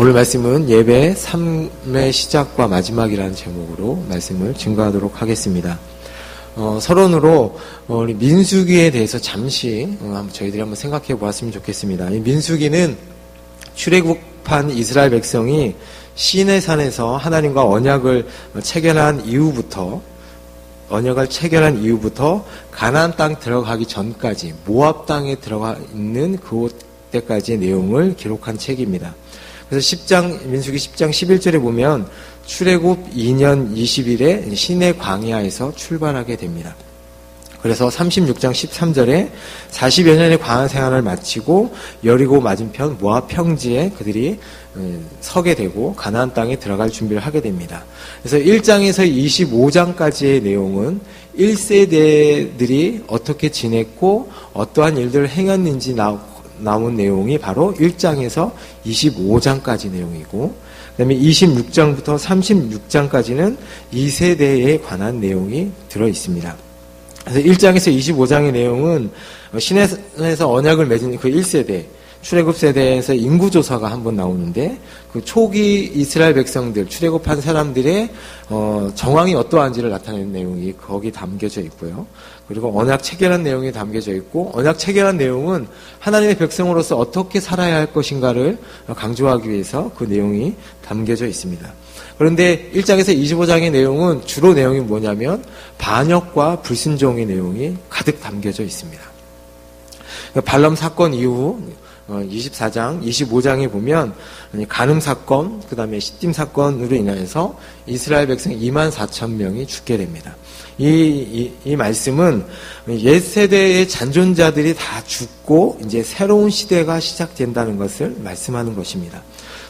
오늘 말씀은 예배 3의 시작과 마지막이라는 제목으로 말씀을 증거하도록 하겠습니다. 서론으로 우리 민수기에 대해서 잠시 저희들이 한번 생각해 보았으면 좋겠습니다. 이 민수기는 출애굽한 이스라엘 백성이 시내산에서 하나님과 언약을 체결한 이후부터 가나안 땅 들어가기 전까지 모압 땅에 들어가 있는 그때까지의 내용을 기록한 책입니다. 그래서 민수기 10장 11절에 보면 출애굽 2년 20일에 시내 광야에서 출발하게 됩니다. 그래서 36장 13절에 40여 년의 광야 생활을 마치고 여리고 맞은편 모압 평지에 그들이 서게 되고 가나안 땅에 들어갈 준비를 하게 됩니다. 그래서 1장에서 25장까지의 내용은 1세대들이 어떻게 지냈고 어떠한 일들을 행했는지 나온 내용이 바로 1장에서 25장까지 내용이고, 그 다음에 26장부터 36장까지는 2세대에 관한 내용이 들어 있습니다. 그래서 1장에서 25장의 내용은 시내산에서 언약을 맺은 그 1세대, 출애굽 세대에서 인구조사가 한번 나오는데, 그 초기 이스라엘 백성들, 출애굽한 사람들의 정황이 어떠한지를 나타내는 내용이 거기 담겨져 있고요. 그리고 언약 체결한 내용이 담겨져 있고, 언약 체결한 내용은 하나님의 백성으로서 어떻게 살아야 할 것인가를 강조하기 위해서 그 내용이 담겨져 있습니다. 그런데 1장에서 25장의 내용은 주로 내용이 뭐냐면 반역과 불순종의 내용이 가득 담겨져 있습니다. 발람 사건 이후 24장, 25장에 보면 간음 사건, 그 다음에 시딤 사건으로 인해서 이스라엘 백성 24,000명이 죽게 됩니다. 이 말씀은 옛 세대의 잔존자들이 다 죽고 이제 새로운 시대가 시작된다는 것을 말씀하는 것입니다.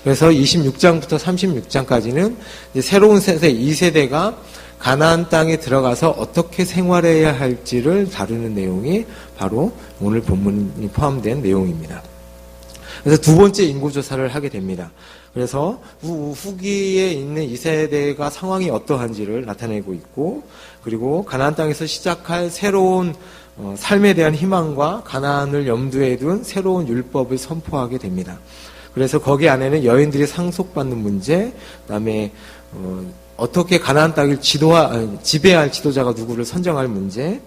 그래서 26장부터 36장까지는 이제 새로운 세대, 2세대가 가나안 땅에 들어가서 어떻게 생활해야 할지를 다루는 내용이 바로 오늘 본문이 포함된 내용입니다. 그래서 두 번째 인구조사를 하게 됩니다. 그래서 후기에 있는 2세대가 상황이 어떠한지를 나타내고 있고, 그리고 가나안 땅에서 시작할 새로운 삶에 대한 희망과 가나안을 염두에 둔 새로운 율법을 선포하게 됩니다. 그래서 거기 안에는 여인들이 상속받는 문제, 그다음에 어떻게 가나안 땅을 지배할 지도자가 누구를 선정할 문제,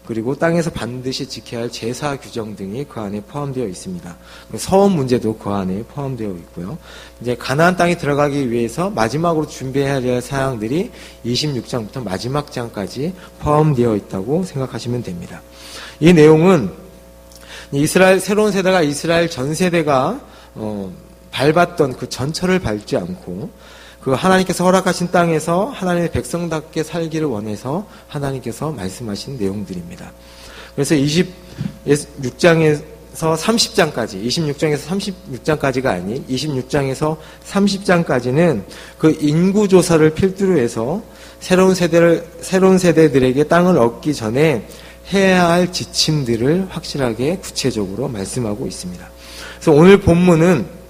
그리고 땅에서 반드시 지켜야 할 제사 규정 등이 그 안에 포함되어 있습니다. 서원 문제도 그 안에 포함되어 있고요. 이제 가나안 땅에 들어가기 위해서 마지막으로 준비해야 할 사항들이 26장부터 마지막 장까지 포함되어 있다고 생각하시면 됩니다. 이 내용은 새로운 세대가 이스라엘 전 세대가 밟았던 그 전철을 밟지 않고 그 하나님께서 허락하신 땅에서 하나님의 백성답게 살기를 원해서 하나님께서 말씀하신 내용들입니다. 그래서 26장에서 30장까지, 26장에서 36장까지가 아닌 26장에서 30장까지는 그 인구조사를 필두로 해서 새로운 세대들에게 땅을 얻기 전에 해야 할 지침들을 확실하게 구체적으로 말씀하고 있습니다. 그래서 오늘 본문은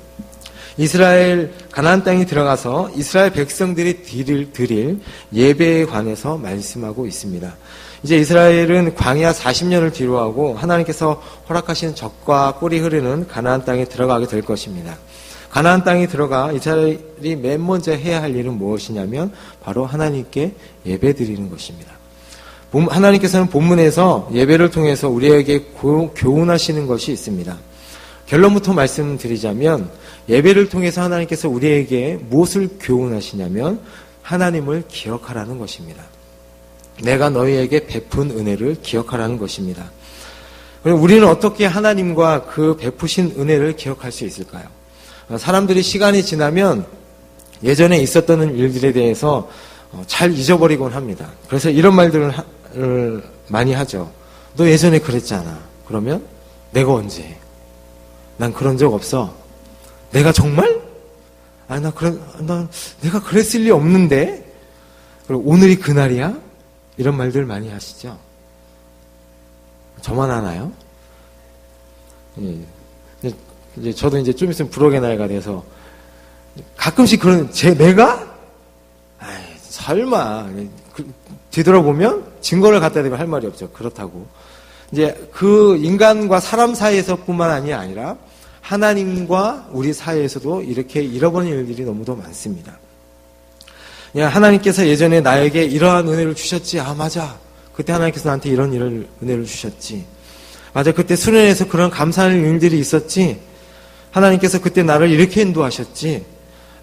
이스라엘 가나안 땅에 들어가서 이스라엘 백성들이 드릴 예배에 관해서 말씀하고 있습니다. 이제 이스라엘은 광야 40년을 뒤로하고 하나님께서 허락하신 젖과 꿀이 흐르는 가나안 땅에 들어가게 될 것입니다. 가나안 땅에 들어가 이스라엘이 맨 먼저 해야 할 일은 무엇이냐면 바로 하나님께 예배 드리는 것입니다. 하나님께서는 본문에서 예배를 통해서 우리에게 교훈하시는 것이 있습니다. 결론부터 말씀드리자면 예배를 통해서 하나님께서 우리에게 무엇을 교훈하시냐면 하나님을 기억하라는 것입니다. 내가 너희에게 베푼 은혜를 기억하라는 것입니다. 그럼 우리는 어떻게 하나님과 그 베푸신 은혜를 기억할 수 있을까요? 사람들이 시간이 지나면 예전에 있었던 일들에 대해서 잘 잊어버리곤 합니다. 그래서 이런 말들을 많이 하죠. 너 예전에 그랬잖아. 그러면 내가 언제? 난 그런 적 없어. 내가 정말? 내가 그랬을 리 없는데? 그리고 오늘이 그날이야? 이런 말들 많이 하시죠? 저만 하나요? 이제 저도 이제 좀 있으면 부록의 나이가 돼서 가끔씩 내가? 설마. 뒤돌아보면 증거를 갖다 대면 할 말이 없죠. 그렇다고. 이제 그 인간과 사람 사이에서뿐만 아니라 하나님과 우리 사이에서도 이렇게 잃어버린 일들이 너무도 많습니다. 하나님께서 예전에 나에게 이러한 은혜를 주셨지. 아, 맞아. 그때 하나님께서 나한테 이런 은혜를 주셨지. 맞아. 그때 수련회에서 그런 감사하는 일들이 있었지. 하나님께서 그때 나를 이렇게 인도하셨지.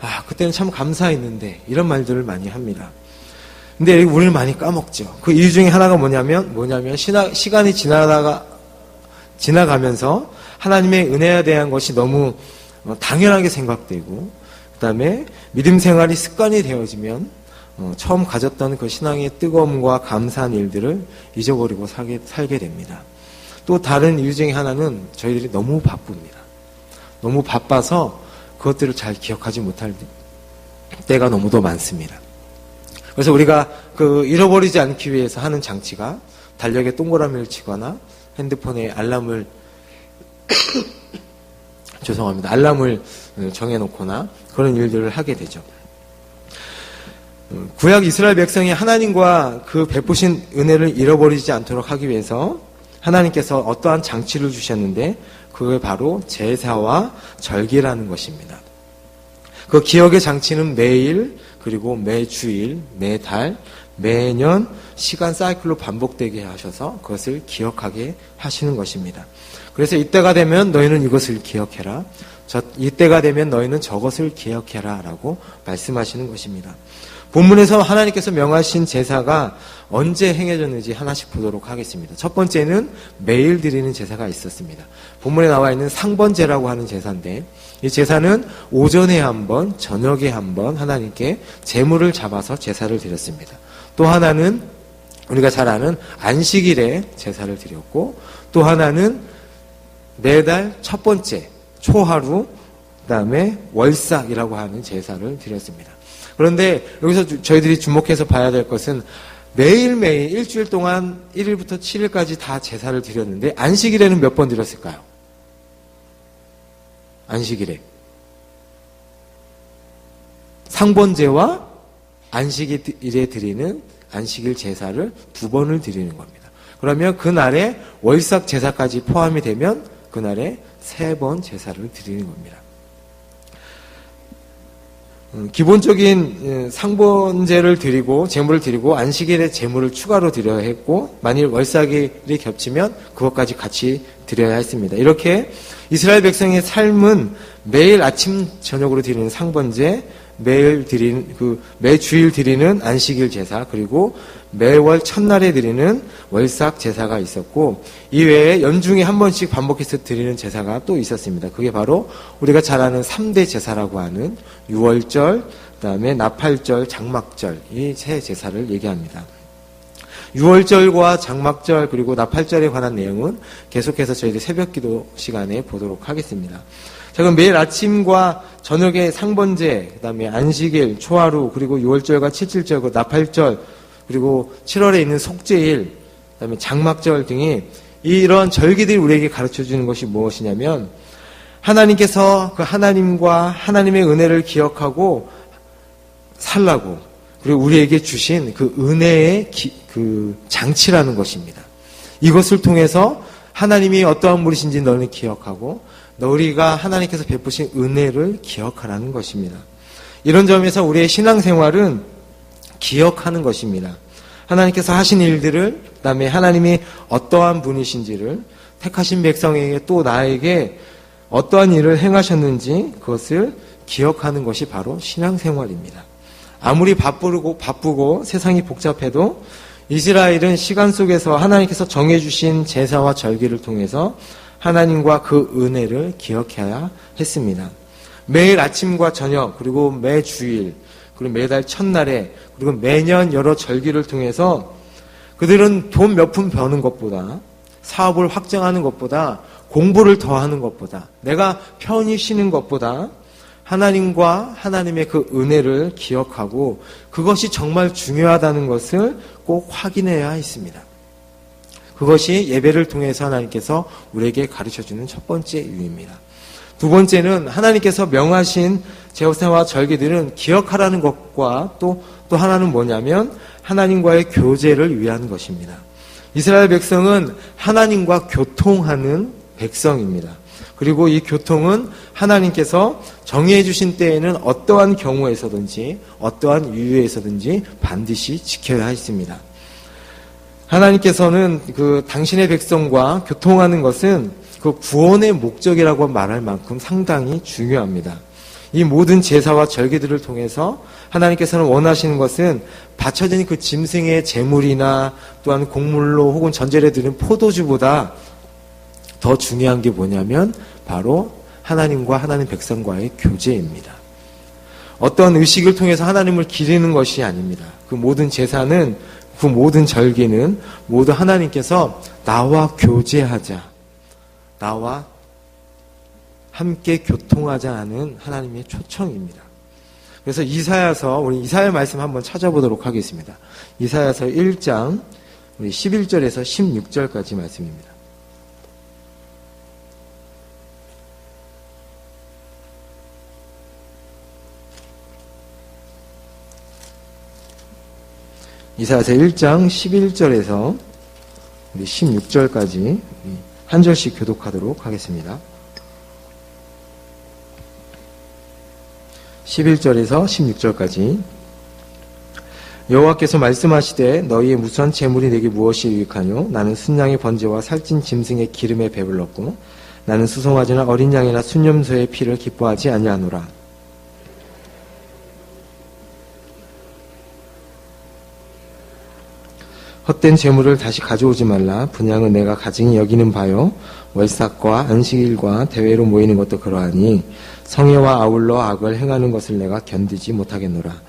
아, 그때는 참 감사했는데. 이런 말들을 많이 합니다. 근데 우리는 많이 까먹죠. 그 이유 중에 하나가 뭐냐면 시간이 지나가면서 하나님의 은혜에 대한 것이 너무 당연하게 생각되고, 그 다음에 믿음 생활이 습관이 되어지면 처음 가졌던 그 신앙의 뜨거움과 감사한 일들을 잊어버리고 살게 됩니다. 또 다른 이유 중에 하나는 저희들이 너무 바쁩니다. 너무 바빠서 그것들을 잘 기억하지 못할 때가 너무도 많습니다. 그래서 우리가 잃어버리지 않기 위해서 하는 장치가 달력에 동그라미를 치거나 핸드폰에 알람을 알람을 정해놓거나 그런 일들을 하게 되죠. 구약 이스라엘 백성이 하나님과 그 베푸신 은혜를 잃어버리지 않도록 하기 위해서 하나님께서 어떠한 장치를 주셨는데 그게 바로 제사와 절기라는 것입니다. 그 기억의 장치는 매일, 그리고 매주일, 매달, 매년 시간 사이클로 반복되게 하셔서 그것을 기억하게 하시는 것입니다. 그래서 이때가 되면 너희는 이것을 기억해라. 이때가 되면 너희는 저것을 기억해라 라고 말씀하시는 것입니다. 본문에서 하나님께서 명하신 제사가 언제 행해졌는지 하나씩 보도록 하겠습니다. 첫 번째는 매일 드리는 제사가 있었습니다. 본문에 나와 있는 상번제라고 하는 제사인데, 이 제사는 오전에 한 번, 저녁에 한 번 하나님께 제물을 잡아서 제사를 드렸습니다. 또 하나는 우리가 잘 아는 안식일에 제사를 드렸고, 또 하나는 매달 첫 번째 초하루, 그 다음에 월삭이라고 하는 제사를 드렸습니다. 그런데 여기서 저희들이 주목해서 봐야 될 것은 매일매일 일주일 동안 1일부터 7일까지 다 제사를 드렸는데 안식일에는 몇 번 드렸을까요? 안식일에 상번제와 안식일에 드리는 안식일 제사를 2번을 드리는 겁니다. 그러면 그날에 월삭 제사까지 포함이 되면 그날에 3번 제사를 드리는 겁니다. 기본적인 상번제를 드리고 제물을 드리고 안식일에 제물을 추가로 드려야 했고, 만일 월삭일이 겹치면 그것까지 같이 드려야 했습니다. 이렇게 이스라엘 백성의 삶은 매일 아침 저녁으로 드리는 상번제, 매주일 드리는 안식일 제사, 그리고 매월 첫날에 드리는 월삭 제사가 있었고, 이외에 연중에 한 번씩 반복해서 드리는 제사가 또 있었습니다. 그게 바로 우리가 잘 아는 3대 제사라고 하는 유월절, 그다음에 나팔절, 장막절, 이 세 제사를 얘기합니다. 유월절과 장막절 그리고 나팔절에 관한 내용은 계속해서 저희들 새벽기도 시간에 보도록 하겠습니다. 자, 그럼 매일 아침과 저녁에 상번제, 그다음에 안식일, 초하루, 그리고 유월절과 칠칠절, 나팔절, 그리고 7월에 있는 속죄일, 그다음에 장막절 등이 이런 절기들이 우리에게 가르쳐주는 것이 무엇이냐면, 하나님께서 그 하나님과 하나님의 은혜를 기억하고 살라고, 그리고 우리에게 주신 그 은혜의 그 장치라는 것입니다. 이것을 통해서 하나님이 어떠한 분이신지 너는 기억하고, 우리가 하나님께서 베푸신 은혜를 기억하라는 것입니다. 이런 점에서 우리의 신앙생활은 기억하는 것입니다. 하나님께서 하신 일들을, 그 다음에 하나님이 어떠한 분이신지를, 택하신 백성에게 또 나에게 어떠한 일을 행하셨는지 그것을 기억하는 것이 바로 신앙생활입니다. 아무리 바쁘고 세상이 복잡해도 이스라엘은 시간 속에서 하나님께서 정해주신 제사와 절기를 통해서 하나님과 그 은혜를 기억해야 했습니다. 매일 아침과 저녁, 그리고 매주일, 그리고 매달 첫날에, 그리고 매년 여러 절기를 통해서 그들은 돈 몇 푼 버는 것보다, 사업을 확장하는 것보다, 공부를 더 하는 것보다, 내가 편히 쉬는 것보다 하나님과 하나님의 그 은혜를 기억하고 그것이 정말 중요하다는 것을 꼭 확인해야 했습니다. 그것이 예배를 통해서 하나님께서 우리에게 가르쳐주는 첫 번째 이유입니다. 두 번째는 하나님께서 명하신 제사와 절기들은 기억하라는 것과 또 하나는 뭐냐면 하나님과의 교제를 위한 것입니다. 이스라엘 백성은 하나님과 교통하는 백성입니다. 그리고 이 교통은 하나님께서 정해 주신 때에는 어떠한 경우에서든지 어떠한 이유에서든지 반드시 지켜야 했습니다. 하나님께서는 그 당신의 백성과 교통하는 것은 그 구원의 목적이라고 말할 만큼 상당히 중요합니다. 이 모든 제사와 절기들을 통해서 하나님께서는 원하시는 것은 바쳐진 그 짐승의 제물이나 또한 곡물로 혹은 전제를 드린 포도주보다 더 중요한 게 뭐냐면 바로 하나님과 하나님 백성과의 교제입니다. 어떤 의식을 통해서 하나님을 기리는 것이 아닙니다. 그 모든 제사는, 그 모든 절기는 모두 하나님께서 나와 교제하자, 나와 함께 교통하자는 하나님의 초청입니다. 그래서 이사야서, 우리 이사야 말씀 한번 찾아보도록 하겠습니다. 이사야서 1장 우리 11절에서 16절까지 말씀입니다. 이사야서 1장 11절에서 우리 16절까지 한 절씩 교독하도록 하겠습니다. 11절에서 16절까지 여호와께서 말씀하시되 너희의 무수한 재물이 내게 무엇이 유익하뇨? 나는 순양의 번제와 살찐 짐승의 기름에 배불렀고 나는 수송아지나 어린 양이나 순념소의 피를 기뻐하지 아니하노라. 헛된 재물을 다시 가져오지 말라. 분향은 내가 가증히 여기는 바요. 월삭과 안식일과 대회로 모이는 것도 그러하니 성회와 아울러 악을 행하는 것을 내가 견디지 못하겠노라.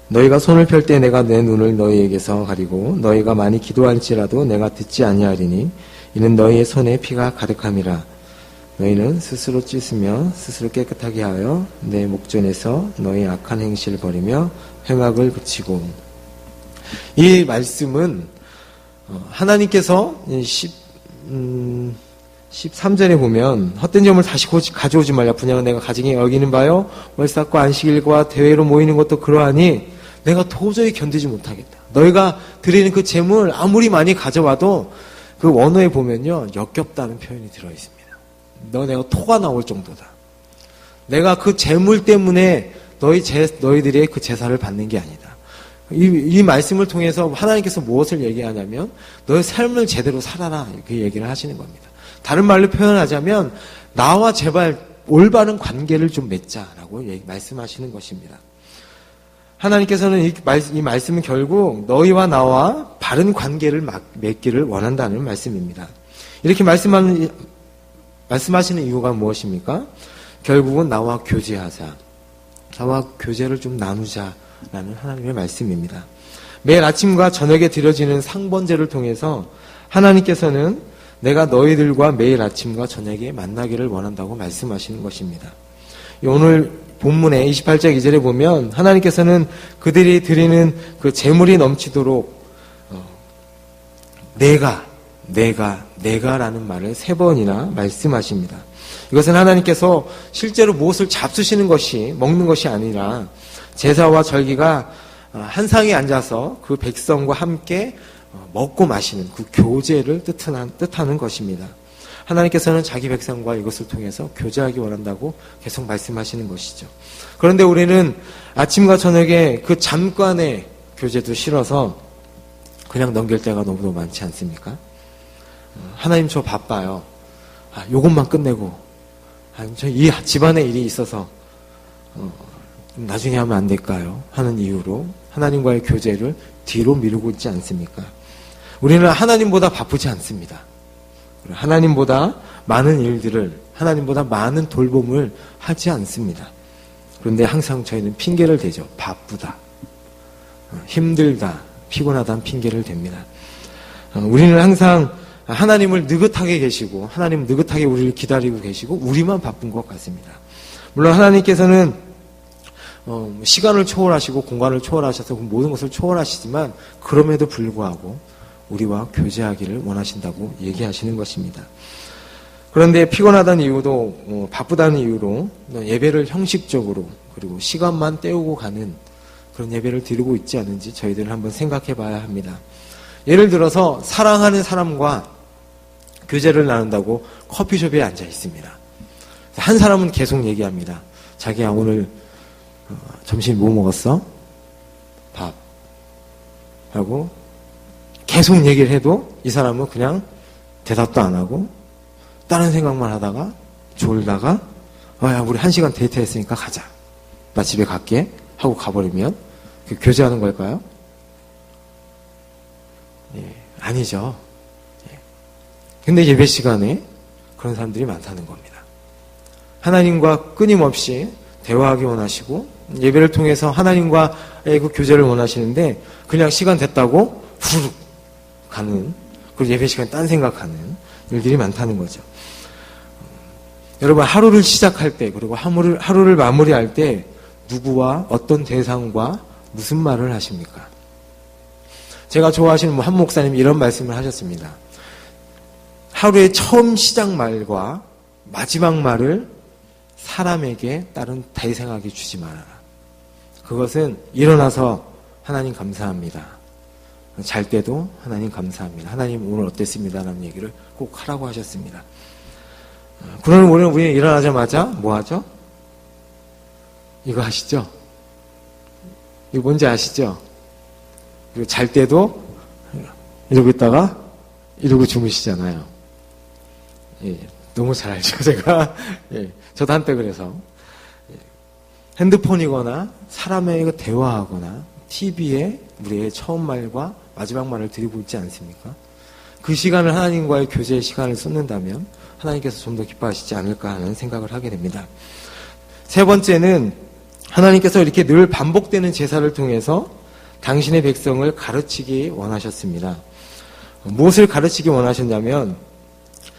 너희가 손을 펼 때 내가 내 눈을 너희에게서 가리고 너희가 많이 기도할지라도 내가 듣지 아니하리니 이는 너희의 손에 피가 가득함이라. 너희는 스스로 찢으며 스스로 깨끗하게 하여 내 목전에서 너희 악한 행실을 버리며 행악을 그치고. 이 말씀은 하나님께서 13절에 보면 헛된 점을 다시 가져오지 말라. 분향은 내가 가증히 여기는 바요. 월삭과 안식일과 대회로 모이는 것도 그러하니 내가 도저히 견디지 못하겠다. 너희가 드리는 그 재물 아무리 많이 가져와도 그 원어에 보면요 역겹다는 표현이 들어있습니다. 내가 토가 나올 정도다. 내가 그 재물 때문에 너희들의 그 제사를 받는 게 아니다. 이 말씀을 통해서 하나님께서 무엇을 얘기하냐면 너의 삶을 제대로 살아라 이렇게 얘기를 하시는 겁니다. 다른 말로 표현하자면 나와 제발 올바른 관계를 좀 맺자라고 말씀하시는 것입니다. 하나님께서는 이 말씀은 결국 너희와 나와 바른 관계를 맺기를 원한다는 말씀입니다. 이렇게 말씀하시는 이유가 무엇입니까? 결국은 나와 교제하자. 나와 교제를 좀 나누자라는 하나님의 말씀입니다. 매일 아침과 저녁에 드려지는 상번제를 통해서 하나님께서는 내가 너희들과 매일 아침과 저녁에 만나기를 원한다고 말씀하시는 것입니다. 오늘 본문의 28장 2절에 보면 하나님께서는 그들이 드리는 그 재물이 넘치도록 내가라는 말을 3번이나 말씀하십니다. 이것은 하나님께서 실제로 무엇을 잡수시는 것이, 먹는 것이 아니라 제사와 절기가 한 상에 앉아서 그 백성과 함께 먹고 마시는 그 교제를 뜻하는 것입니다. 하나님께서는 자기 백성과 이것을 통해서 교제하기 원한다고 계속 말씀하시는 것이죠. 그런데 우리는 아침과 저녁에 그 잠깐의 교제도 싫어서 그냥 넘길 때가 너무도 많지 않습니까? 하나님 저 바빠요. 요것만 끝내고 저 이 집안에 일이 있어서 나중에 하면 안 될까요? 하는 이유로 하나님과의 교제를 뒤로 미루고 있지 않습니까? 우리는 하나님보다 바쁘지 않습니다. 하나님보다 많은 일들을, 하나님보다 많은 돌봄을 하지 않습니다. 그런데 항상 저희는 핑계를 대죠. 바쁘다, 힘들다, 피곤하다는 핑계를 댑니다. 우리는 항상 하나님을 느긋하게 계시고 하나님 느긋하게 우리를 기다리고 계시고 우리만 바쁜 것 같습니다. 물론 하나님께서는 시간을 초월하시고 공간을 초월하셔서 모든 것을 초월하시지만 그럼에도 불구하고 우리와 교제하기를 원하신다고 얘기하시는 것입니다. 그런데 피곤하다는 이유도 바쁘다는 이유로 예배를 형식적으로 그리고 시간만 때우고 가는 그런 예배를 드리고 있지 않은지 저희들은 한번 생각해 봐야 합니다. 예를 들어서 사랑하는 사람과 교제를 나눈다고 커피숍에 앉아 있습니다. 한 사람은 계속 얘기합니다. 자기야, 오늘 점심 뭐 먹었어? 밥. 하고 계속 얘기를 해도 이 사람은 그냥 대답도 안 하고 다른 생각만 하다가 졸다가 야, 우리 1시간 데이트했으니까 가자. 나 집에 갈게. 하고 가버리면 그 교제하는 걸까요? 예, 아니죠. 예. 근데 예배 시간에 그런 사람들이 많다는 겁니다. 하나님과 끊임없이 대화하기 원하시고 예배를 통해서 하나님과의 그 교제를 원하시는데 그냥 시간 됐다고 후룩 가는, 그리고 예배 시간 딴 생각하는 일들이 많다는 거죠. 여러분, 하루를 시작할 때 그리고 하루를 마무리할 때 누구와 어떤 대상과 무슨 말을 하십니까? 제가 좋아하시는 한 목사님이 이런 말씀을 하셨습니다. 하루의 처음 시작 말과 마지막 말을 사람에게 다른 대상에게 주지 말아라. 그것은 일어나서 하나님 감사합니다. 잘 때도 하나님 감사합니다. 하나님 오늘 어땠습니다. 라는 얘기를 꼭 하라고 하셨습니다. 그러면 우리는 일어나자마자 뭐 하죠? 이거 아시죠? 이거 뭔지 아시죠? 그리고 잘 때도 이러고 있다가 이러고 주무시잖아요. 예, 너무 잘 알죠, 제가. 예, 저도 한때 그래서. 예, 핸드폰이거나 사람에게 대화하거나 TV에 우리의 처음 말과 마지막 말을 드리고 있지 않습니까? 그 시간을 하나님과의 교제의 시간을 쏟는다면 하나님께서 좀 더 기뻐하시지 않을까 하는 생각을 하게 됩니다. 세 번째는 하나님께서 이렇게 늘 반복되는 제사를 통해서 당신의 백성을 가르치기 원하셨습니다. 무엇을 가르치기 원하셨냐면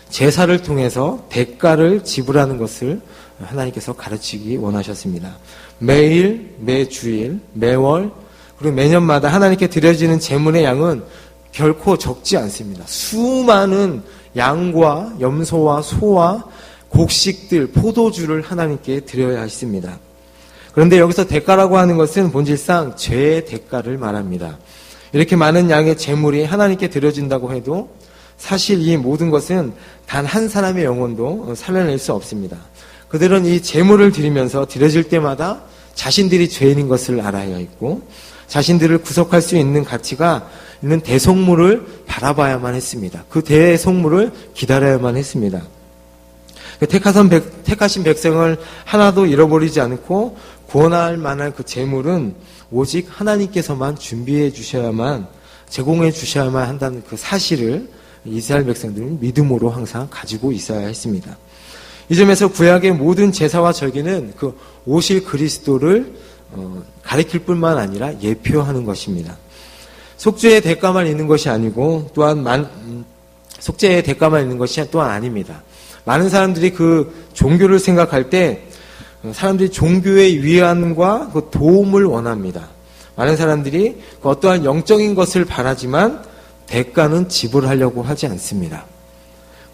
제사를 통해서 대가를 지불하는 것을 하나님께서 가르치기 원하셨습니다. 매일, 매주일, 매월, 그리고 매년마다 하나님께 드려지는 제물의 양은 결코 적지 않습니다. 수많은 양과 염소와 소와 곡식들, 포도주를 하나님께 드려야 했습니다. 그런데 여기서 대가라고 하는 것은 본질상 죄의 대가를 말합니다. 이렇게 많은 양의 제물이 하나님께 드려진다고 해도 사실 이 모든 것은 단 한 사람의 영혼도 살려낼 수 없습니다. 그들은 이 제물을 드리면서 드려질 때마다 자신들이 죄인인 것을 알아야 했고 자신들을 구속할 수 있는 가치가 있는 대속물을 바라봐야만 했습니다. 그 대속물을 기다려야만 했습니다. 택하신 백성을 하나도 잃어버리지 않고 구원할 만한 그 제물은 오직 하나님께서만 준비해 주셔야만, 제공해 주셔야만 한다는 그 사실을 이스라엘 백성들은 믿음으로 항상 가지고 있어야 했습니다. 이 점에서 구약의 모든 제사와 절기는 그 오실 그리스도를 가리킬 뿐만 아니라 예표하는 것입니다. 속죄의 대가만 있는 것이 아니고 또한 속죄의 대가만 있는 것이 또한 아닙니다. 많은 사람들이 그 종교를 생각할 때 사람들이 종교의 위안과 그 도움을 원합니다. 많은 사람들이 그 어떠한 영적인 것을 바라지만 대가는 지불하려고 하지 않습니다.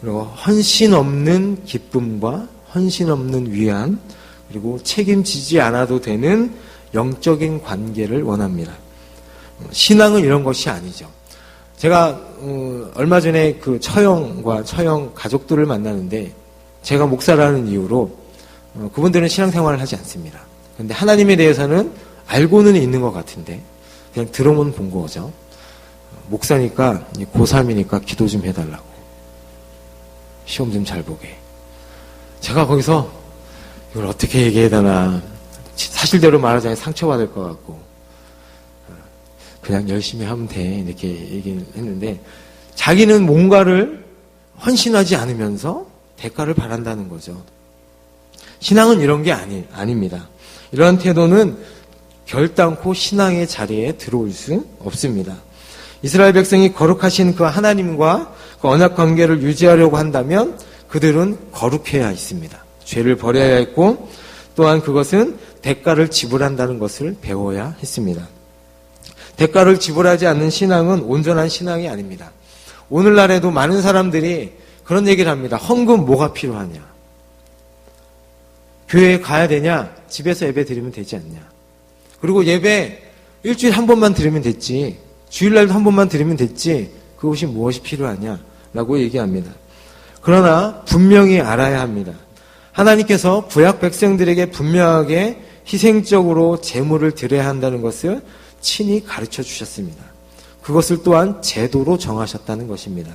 그리고 헌신 없는 기쁨과 헌신 없는 위안, 그리고 책임지지 않아도 되는 영적인 관계를 원합니다. 신앙은 이런 것이 아니죠. 제가 얼마 전에 그 처형과 처형 가족들을 만나는데 제가 목사라는 이유로 그분들은 신앙생활을 하지 않습니다. 그런데 하나님에 대해서는 알고는 있는 것 같은데 그냥 들어만 본 거죠. 목사니까 고3이니까 기도 좀 해달라고. 시험 좀 잘 보게. 제가 거기서 이걸 어떻게 얘기해야 되나, 사실대로 말하자면 상처받을 것 같고 그냥 열심히 하면 돼 이렇게 얘기를 했는데 자기는 뭔가를 헌신하지 않으면서 대가를 바란다는 거죠. 신앙은 이런 게 아닙니다. 이러한 태도는 결단코 신앙의 자리에 들어올 수 없습니다. 이스라엘 백성이 거룩하신 그 하나님과 그 언약 관계를 유지하려고 한다면 그들은 거룩해야 있습니다. 죄를 버려야 했고 또한 그것은 대가를 지불한다는 것을 배워야 했습니다. 대가를 지불하지 않는 신앙은 온전한 신앙이 아닙니다. 오늘날에도 많은 사람들이 그런 얘기를 합니다. 헌금 뭐가 필요하냐? 교회에 가야 되냐? 집에서 예배 드리면 되지 않냐? 그리고 예배 일주일에 한 번만 드리면 됐지. 주일날도 한 번만 드리면 됐지. 그것이 무엇이 필요하냐? 라고 얘기합니다. 그러나 분명히 알아야 합니다. 하나님께서 구약 백성들에게 분명하게 희생적으로 제물을 드려야 한다는 것을 친히 가르쳐 주셨습니다. 그것을 또한 제도로 정하셨다는 것입니다.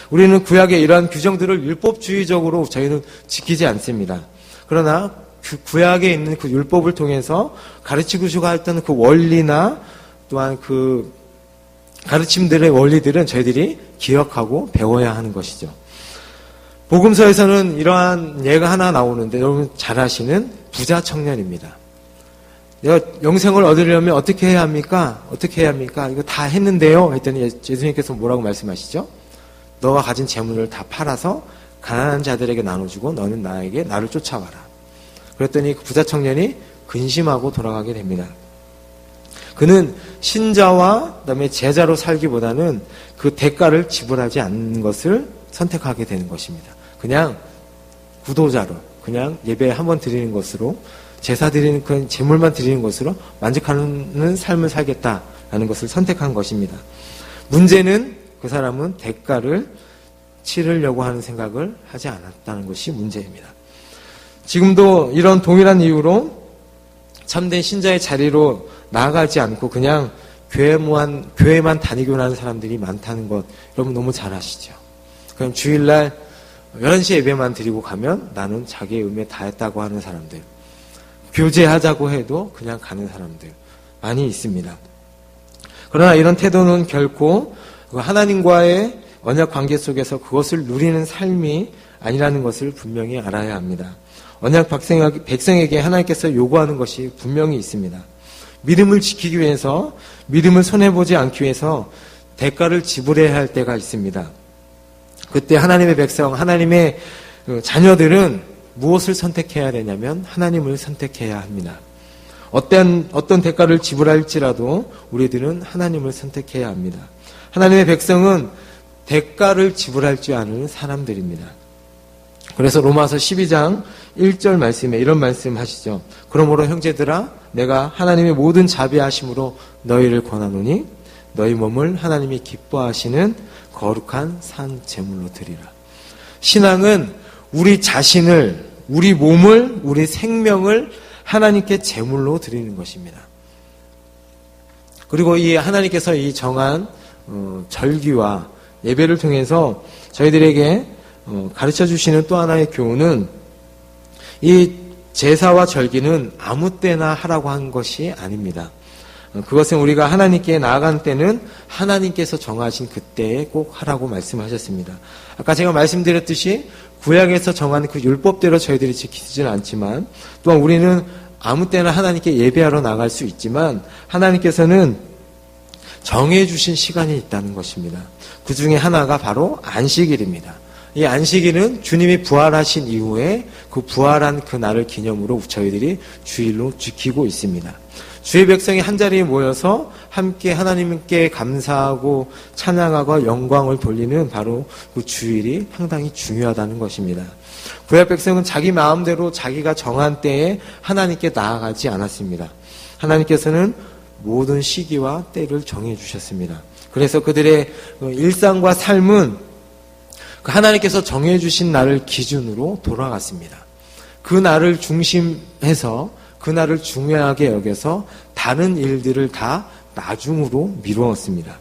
우리는 구약의 이러한 규정들을 율법주의적으로 저희는 지키지 않습니다. 그러나 그 구약에 있는 그 율법을 통해서 가르치고 싶어 했던 그 원리나 또한 그 가르침들의 원리들은 저희들이 기억하고 배워야 하는 것이죠. 복음서에서는 이러한 예가 하나 나오는데 여러분 잘 아시는 부자 청년입니다. 내가 영생을 얻으려면 어떻게 해야 합니까? 어떻게 해야 합니까? 이거 다 했는데요. 했더니 예수님께서 뭐라고 말씀하시죠? 너가 가진 재물을 다 팔아서 가난한 자들에게 나눠주고 너는 나를 쫓아와라. 그랬더니 그 부자 청년이 근심하고 돌아가게 됩니다. 그는 신자와 그다음에 제자로 살기보다는 그 대가를 지불하지 않는 것을 선택하게 되는 것입니다. 그냥 구도자로, 그냥 예배 한번 드리는 것으로, 제사 드리는 그 제물만 드리는 것으로 만족하는 삶을 살겠다라는 것을 선택한 것입니다. 문제는 그 사람은 대가를 치르려고 하는 생각을 하지 않았다는 것이 문제입니다. 지금도 이런 동일한 이유로 참된 신자의 자리로 나아가지 않고 그냥 교회만 다니고 하는 사람들이 많다는 것 여러분 너무 잘 아시죠? 그럼 주일날 11시 예배만 드리고 가면 나는 자기의 의무에 다했다고 하는 사람들, 교제하자고 해도 그냥 가는 사람들 많이 있습니다. 그러나 이런 태도는 결코 하나님과의 언약 관계 속에서 그것을 누리는 삶이 아니라는 것을 분명히 알아야 합니다. 언약 백성에게 하나님께서 요구하는 것이 분명히 있습니다. 믿음을 지키기 위해서, 믿음을 손해보지 않기 위해서 대가를 지불해야 할 때가 있습니다. 그때 하나님의 백성, 하나님의 자녀들은 무엇을 선택해야 되냐면 하나님을 선택해야 합니다. 어떤 대가를 지불할지라도 우리들은 하나님을 선택해야 합니다. 하나님의 백성은 대가를 지불할 줄 아는 사람들입니다. 그래서 로마서 12장 1절 말씀에 이런 말씀 하시죠. 그러므로 형제들아 내가 하나님의 모든 자비하심으로 너희를 권하노니 너희 몸을 하나님이 기뻐하시는 거룩한 산 제물로 드리라. 신앙은 우리 자신을, 우리 몸을, 우리 생명을 하나님께 제물로 드리는 것입니다. 그리고 이 하나님께서 이 정한 절기와 예배를 통해서 저희들에게 가르쳐 주시는 또 하나의 교훈은 이 제사와 절기는 아무 때나 하라고 한 것이 아닙니다. 그것은 우리가 하나님께 나아간 때는 하나님께서 정하신 그때에 꼭 하라고 말씀하셨습니다. 아까 제가 말씀드렸듯이 구약에서 정한 그 율법대로 저희들이 지키지는 않지만 또한 우리는 아무 때나 하나님께 예배하러 나갈 수 있지만 하나님께서는 정해주신 시간이 있다는 것입니다. 그 중에 하나가 바로 안식일입니다. 이 안식일은 주님이 부활하신 이후에 그 부활한 그 날을 기념으로 저희들이 주일로 지키고 있습니다. 주의 백성이 한자리에 모여서 함께 하나님께 감사하고 찬양하고 영광을 돌리는 바로 그 주일이 상당히 중요하다는 것입니다. 구약 백성은 자기 마음대로 자기가 정한 때에 하나님께 나아가지 않았습니다. 하나님께서는 모든 시기와 때를 정해 주셨습니다. 그래서 그들의 일상과 삶은 하나님께서 정해 주신 날을 기준으로 돌아갔습니다. 그 날을 중심해서 그 날을 중요하게 여겨서 다른 일들을 다 나중으로 미루었습니다.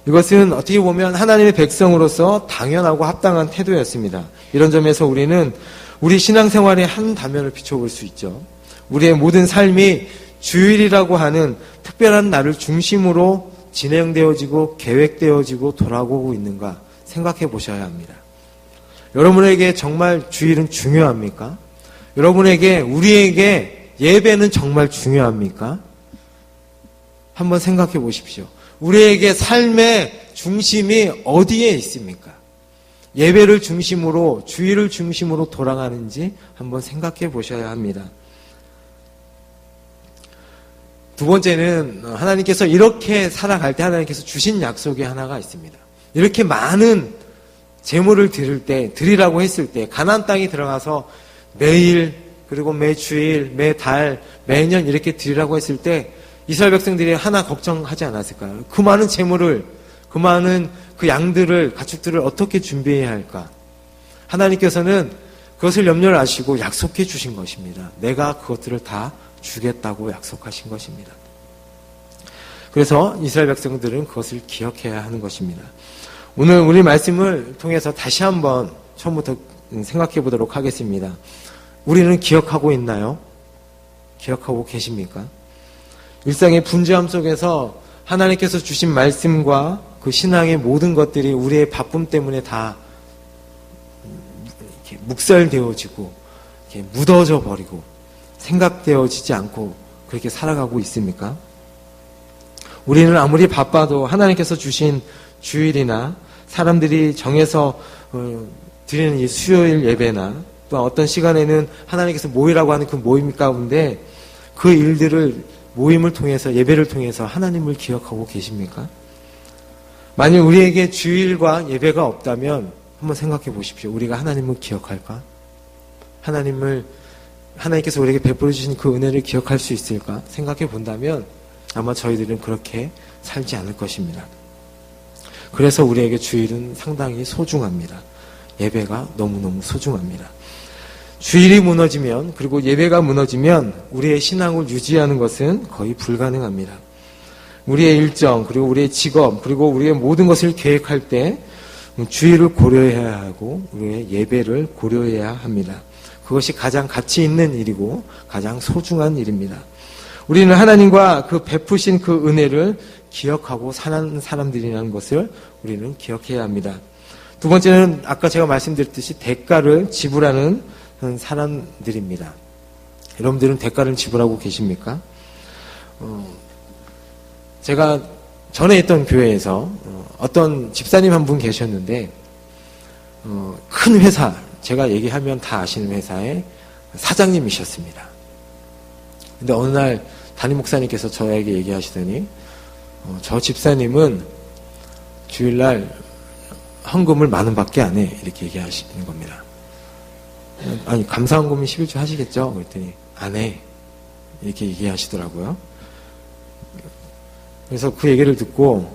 이것은 어떻게 보면 하나님의 백성으로서 당연하고 합당한 태도였습니다. 이런 점에서 우리는 우리 신앙생활의 한 단면을 비춰볼 수 있죠. 우리의 모든 삶이 주일이라고 하는 특별한 날을 중심으로 진행되어지고 계획되어지고 돌아오고 있는가 생각해 보셔야 합니다. 여러분에게 정말 주일은 중요합니까? 여러분에게, 우리에게 예배는 정말 중요합니까? 한번 생각해 보십시오. 우리에게 삶의 중심이 어디에 있습니까? 예배를 중심으로, 주일을 중심으로 돌아가는지 한번 생각해 보셔야 합니다. 두 번째는 하나님께서 이렇게 살아갈 때 하나님께서 주신 약속이 하나가 있습니다. 이렇게 많은 제물을 드리라고 했을 때, 가나안 땅에 들어가서 매일, 그리고 매 주일, 매 달, 매년 이렇게 드리라고 했을 때 이스라엘 백성들이 하나 걱정하지 않았을까요? 그 많은 재물을, 그 많은 그 양들을, 가축들을 어떻게 준비해야 할까? 하나님께서는 그것을 염려를 하시고 약속해 주신 것입니다. 내가 그것들을 다 주겠다고 약속하신 것입니다. 그래서 이스라엘 백성들은 그것을 기억해야 하는 것입니다. 오늘 우리 말씀을 통해서 다시 한번 처음부터 생각해 보도록 하겠습니다. 우리는 기억하고 있나요? 기억하고 계십니까? 일상의 분주함 속에서 하나님께서 주신 말씀과 그 신앙의 모든 것들이 우리의 바쁨 때문에 다 이렇게 묵살되어지고 이렇게 묻어져 버리고 생각되어지지 않고 그렇게 살아가고 있습니까? 우리는 아무리 바빠도 하나님께서 주신 주일이나 사람들이 정해서 드리는 이 수요일 예배나 또 어떤 시간에는 하나님께서 모이라고 하는 그 모임 가운데 그 일들을 모임을 통해서 예배를 통해서 하나님을 기억하고 계십니까? 만일 우리에게 주일과 예배가 없다면 한번 생각해 보십시오. 우리가 하나님을 기억할까? 하나님께서 우리에게 베풀어 주신 그 은혜를 기억할 수 있을까? 생각해 본다면 아마 저희들은 그렇게 살지 않을 것입니다. 그래서 우리에게 주일은 상당히 소중합니다. 예배가 너무너무 소중합니다. 주일이 무너지면, 그리고 예배가 무너지면 우리의 신앙을 유지하는 것은 거의 불가능합니다. 우리의 일정, 그리고 우리의 직업, 그리고 우리의 모든 것을 계획할 때 주일을 고려해야 하고 우리의 예배를 고려해야 합니다. 그것이 가장 가치 있는 일이고 가장 소중한 일입니다. 우리는 하나님과 그 베푸신 그 은혜를 기억하고 사는 사람들이라는 것을 우리는 기억해야 합니다. 두 번째는 아까 제가 말씀드렸듯이 대가를 지불하는 사람들입니다. 여러분들은 대가를 지불하고 계십니까? 제가 전에 있던 교회에서 어떤 집사님 한 분 계셨는데 큰 회사, 제가 얘기하면 다 아시는 회사의 사장님이셨습니다. 근데 어느 날 담임 목사님께서 저에게 얘기하시더니 저 집사님은 주일날 헌금을 10,000원밖에 안 해, 이렇게 얘기하시는 겁니다. 아니, 감사헌금이 11조 하시겠죠? 그랬더니 안 해, 이렇게 얘기하시더라고요. 그래서 그 얘기를 듣고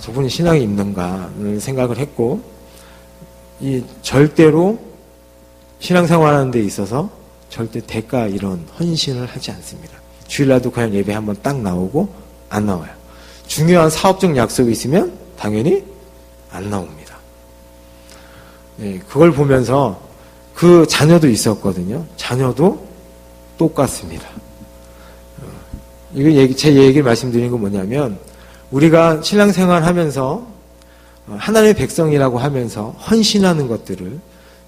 저분이 신앙이 있는가 생각을 했고, 이 절대로 신앙생활하는 데 있어서 절대 대가 이런 헌신을 하지 않습니다. 주일날도 그냥 예배 한번 딱 나오고 안 나와요. 중요한 사업적 약속이 있으면 당연히 안 나옵니다. 네, 그걸 보면서 그 자녀도 있었거든요. 자녀도 똑같습니다. 이거 제 얘기를 말씀드리는 건 뭐냐면, 우리가 신앙생활 하면서 하나님의 백성이라고 하면서 헌신하는 것들을,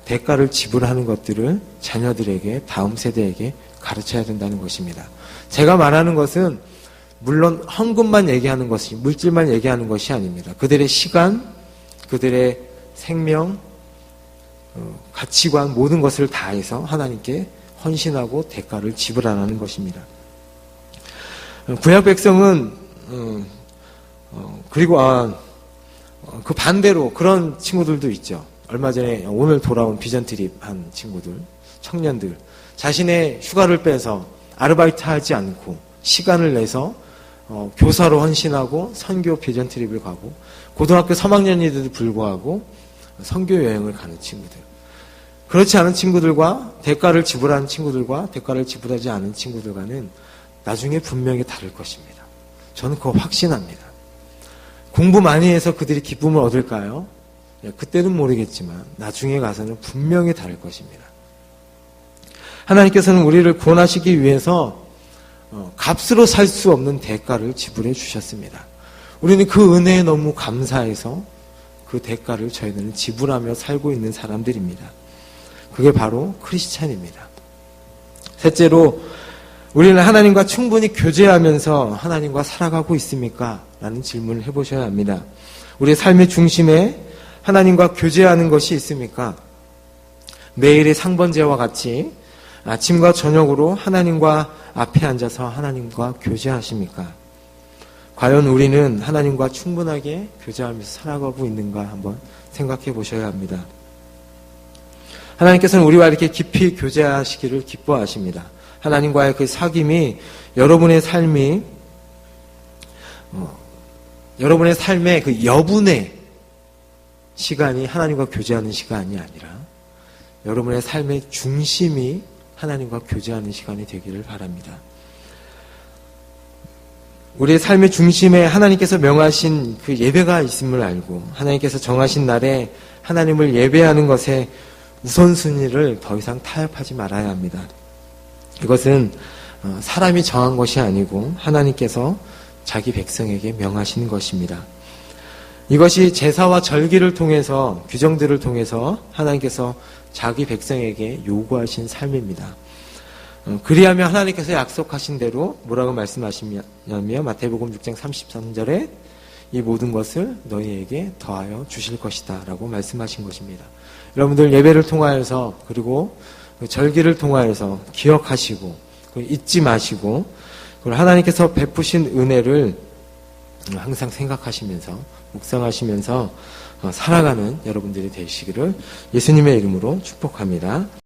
대가를 지불하는 것들을 자녀들에게, 다음 세대에게 가르쳐야 된다는 것입니다. 제가 말하는 것은 물론 헌금만 얘기하는 것이, 물질만 얘기하는 것이 아닙니다. 그들의 시간, 그들의 생명, 가치관, 모든 것을 다해서 하나님께 헌신하고 대가를 지불하라는 것입니다. 구약 백성은 그리고 그 반대로 그런 친구들도 있죠. 얼마 전에 오늘 돌아온 비전 트립 한 친구들, 청년들, 자신의 휴가를 빼서 아르바이트 하지 않고 시간을 내서 교사로 헌신하고 선교 비전 트립을 가고, 고등학교 3학년인데도 불구하고 선교 여행을 가는 친구들. 그렇지 않은 친구들과 대가를 지불하는 친구들과 대가를 지불하지 않은 친구들과는 나중에 분명히 다를 것입니다. 저는 그거 확신합니다. 공부 많이 해서 그들이 기쁨을 얻을까요? 그때는 모르겠지만 나중에 가서는 분명히 다를 것입니다. 하나님께서는 우리를 구원하시기 위해서 값으로 살 수 없는 대가를 지불해 주셨습니다. 우리는 그 은혜에 너무 감사해서 그 대가를 저희들은 지불하며 살고 있는 사람들입니다. 그게 바로 크리스찬입니다. 셋째로, 우리는 하나님과 충분히 교제하면서 하나님과 살아가고 있습니까? 라는 질문을 해보셔야 합니다. 우리의 삶의 중심에 하나님과 교제하는 것이 있습니까? 매일의 상번제와 같이 아침과 저녁으로 하나님과 앞에 앉아서 하나님과 교제하십니까? 과연 우리는 하나님과 충분하게 교제하면서 살아가고 있는가 한번 생각해 보셔야 합니다. 하나님께서는 우리와 이렇게 깊이 교제하시기를 기뻐하십니다. 하나님과의 그 사귐이 여러분의 삶이 여러분의 삶의 그 여분의 시간이 하나님과 교제하는 시간이 아니라 여러분의 삶의 중심이 하나님과 교제하는 시간이 되기를 바랍니다. 우리의 삶의 중심에 하나님께서 명하신 그 예배가 있음을 알고 하나님께서 정하신 날에 하나님을 예배하는 것에 우선순위를 더 이상 타협하지 말아야 합니다. 이것은 사람이 정한 것이 아니고 하나님께서 자기 백성에게 명하신 것입니다. 이것이 제사와 절기를 통해서 규정들을 통해서 하나님께서 자기 백성에게 요구하신 삶입니다. 그리하면 하나님께서 약속하신 대로 뭐라고 말씀하시냐면 마태복음 6장 33절에 이 모든 것을 너희에게 더하여 주실 것이다 라고 말씀하신 것입니다. 여러분들 예배를 통하여서 그리고 절기를 통하여서 기억하시고 잊지 마시고 하나님께서 베푸신 은혜를 항상 생각하시면서 묵상하시면서 살아가는 여러분들이 되시기를 예수님의 이름으로 축복합니다.